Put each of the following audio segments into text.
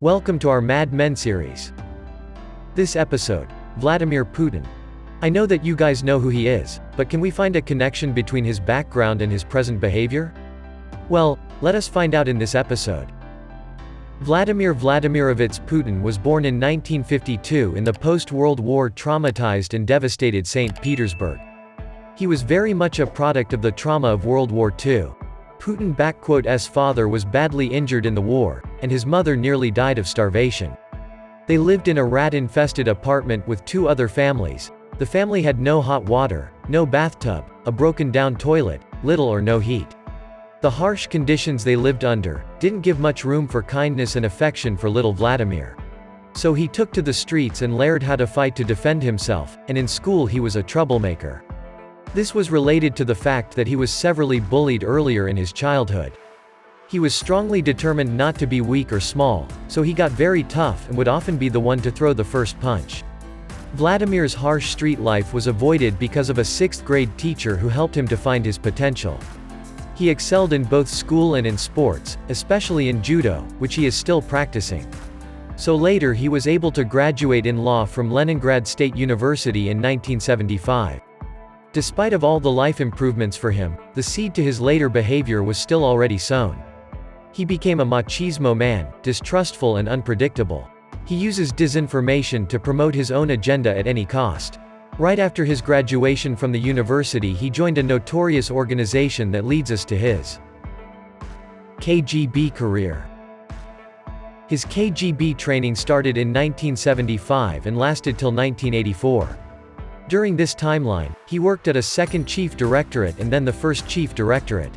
Welcome to our Mad Men series. This episode, Vladimir Putin. I know that you guys know who he is, but can we find a connection between his background and his present behavior? Well, let us find out in this episode. Vladimir Vladimirovich Putin was born in 1952 in the post-World War traumatized and devastated St. Petersburg. He was very much a product of the trauma of World War II. Putin's father was badly injured in the war, and his mother nearly died of starvation. They lived in a rat-infested apartment with two other families. The family had no hot water, no bathtub, a broken-down toilet, little or no heat. The harsh conditions they lived under didn't give much room for kindness and affection for little Vladimir. So he took to the streets and learned how to fight to defend himself, and in school he was a troublemaker. This was related to the fact that he was severely bullied earlier in his childhood. He was strongly determined not to be weak or small, so he got very tough and would often be the one to throw the first punch. Vladimir's harsh street life was avoided because of a 6th-grade teacher who helped him to find his potential. He excelled in both school and in sports, especially in judo, which he is still practicing. So later he was able to graduate in law from Leningrad State University in 1975. Despite of all the life improvements for him, the seed to his later behavior was still already sown. He became a machismo man, distrustful and unpredictable. He uses disinformation to promote his own agenda at any cost. Right after his graduation from the university, he joined a notorious organization that leads us to his KGB career. His KGB training started in 1975 and lasted till 1984. During this timeline, he worked at a second chief directorate and then the first chief directorate.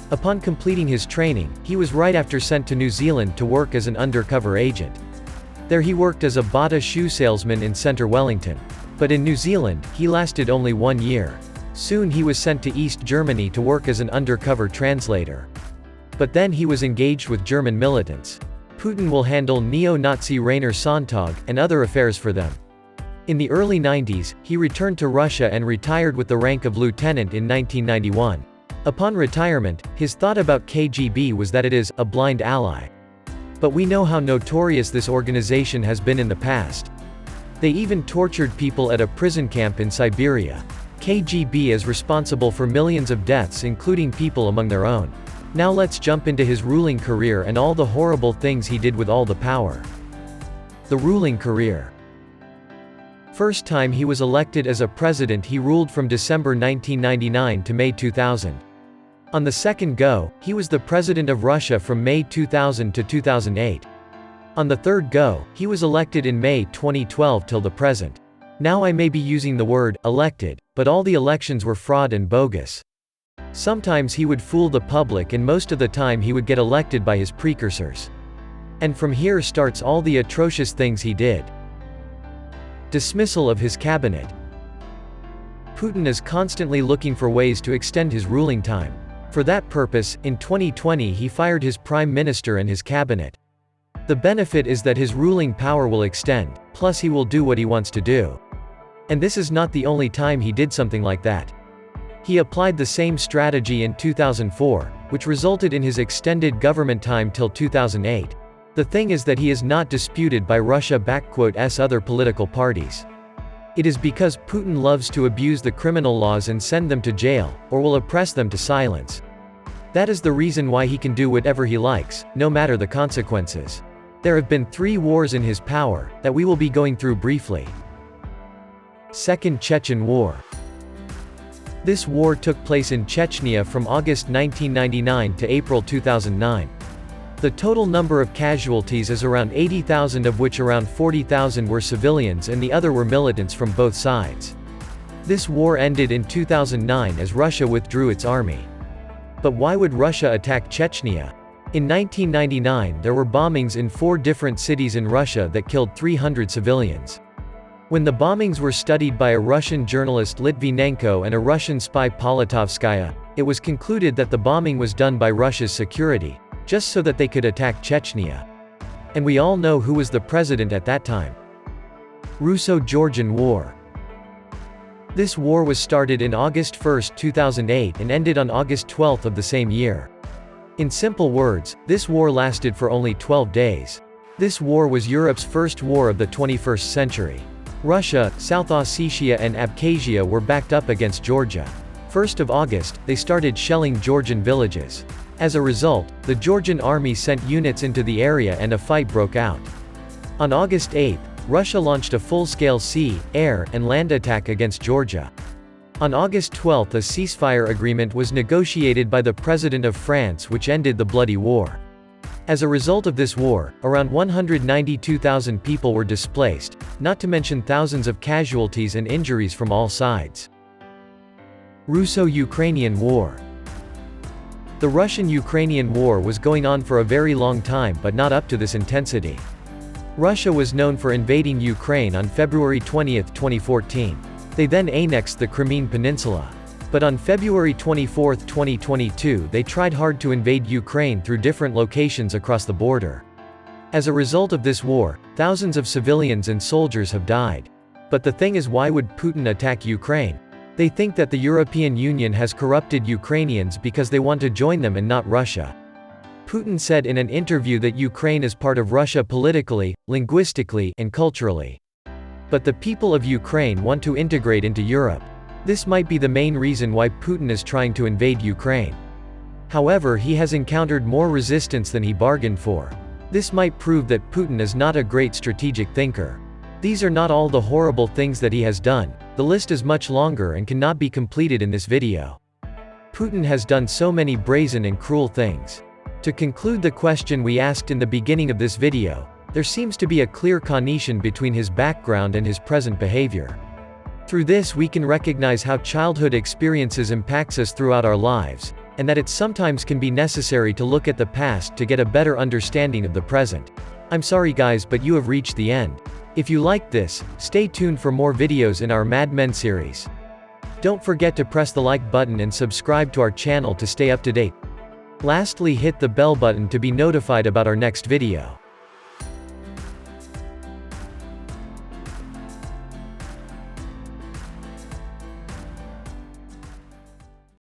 Upon completing his training, he was right after sent to New Zealand to work as an undercover agent. There he worked as a Bata shoe salesman in centre Wellington. But in New Zealand, he lasted only 1 year. Soon he was sent to East Germany to work as an undercover translator. But then he was engaged with German militants. Putin will handle neo-Nazi Rainer Sonntag and other affairs for them. In the early 90s, he returned to Russia and retired with the rank of lieutenant in 1991. Upon retirement, his thought about KGB was that it is a blind ally. But we know how notorious this organization has been in the past. They even tortured people at a prison camp in Siberia. KGB is responsible for millions of deaths, including people among their own. Now let's jump into his ruling career and all the horrible things he did with all the power. The ruling career. First time he was elected as a president, he ruled from December 1999 to May 2000. On the second go, he was the president of Russia from May 2000 to 2008. On the third go, he was elected in May 2012 till the present. Now I may be using the word elected, but all the elections were fraud and bogus. Sometimes he would fool the public and most of the time he would get elected by his precursors. And from here starts all the atrocious things he did. Dismissal of his cabinet. Putin is constantly looking for ways to extend his ruling time. For that purpose, in 2020 he fired his prime minister and his cabinet. The benefit is that his ruling power will extend, plus he will do what he wants to do. And this is not the only time he did something like that. He applied the same strategy in 2004, which resulted in his extended government time till 2008. The thing is that he is not disputed by Russia/s other political parties. It is because Putin loves to abuse the criminal laws and send them to jail, or will oppress them to silence. That is the reason why he can do whatever he likes, no matter the consequences. There have been 3 wars in his power, that we will be going through briefly. Second Chechen War. This war took place in Chechnya from August 1999 to April 2009. The total number of casualties is around 80,000, of which around 40,000 were civilians and the other were militants from both sides. This war ended in 2009 as Russia withdrew its army. But why would Russia attack Chechnya? In 1999 there were bombings in 4 different cities in Russia that killed 300 civilians. When the bombings were studied by a Russian journalist Litvinenko and a Russian spy Politovskaya, it was concluded that the bombing was done by Russia's security, just so that they could attack Chechnya. And we all know who was the president at that time. Russo-Georgian War. This war was started in August 1, 2008 and ended on August 12 of the same year. In simple words, this war lasted for only 12 days. This war was Europe's first war of the 21st century. Russia, South Ossetia and Abkhazia were backed up against Georgia. 1st of August, they started shelling Georgian villages. As a result, the Georgian army sent units into the area and a fight broke out. On August 8, Russia launched a full-scale sea, air, and land attack against Georgia. On August 12 a ceasefire agreement was negotiated by the President of France which ended the bloody war. As a result of this war, around 192,000 people were displaced, not to mention thousands of casualties and injuries from all sides. Russo-Ukrainian War. The Russian-Ukrainian War was going on for a very long time but not up to this intensity. Russia was known for invading Ukraine on February 20, 2014. They then annexed the Crimean Peninsula. But on February 24, 2022 they tried hard to invade Ukraine through different locations across the border. As a result of this war, thousands of civilians and soldiers have died. But the thing is, why would Putin attack Ukraine? They think that the European Union has corrupted Ukrainians because they want to join them and not Russia. Putin said in an interview that Ukraine is part of Russia politically, linguistically, and culturally. But the people of Ukraine want to integrate into Europe. This might be the main reason why Putin is trying to invade Ukraine. However, he has encountered more resistance than he bargained for. This might prove that Putin is not a great strategic thinker. These are not all the horrible things that he has done. The list is much longer and cannot be completed in this video. Putin has done so many brazen and cruel things. To conclude the question we asked in the beginning of this video, there seems to be a clear connection between his background and his present behavior. Through this we can recognize how childhood experiences impacts us throughout our lives, and that it sometimes can be necessary to look at the past to get a better understanding of the present. I'm sorry guys, but you have reached the end. If you liked this, stay tuned for more videos in our Mad Men series. Don't forget to press the like button and subscribe to our channel to stay up to date. Lastly, hit the bell button to be notified about our next video.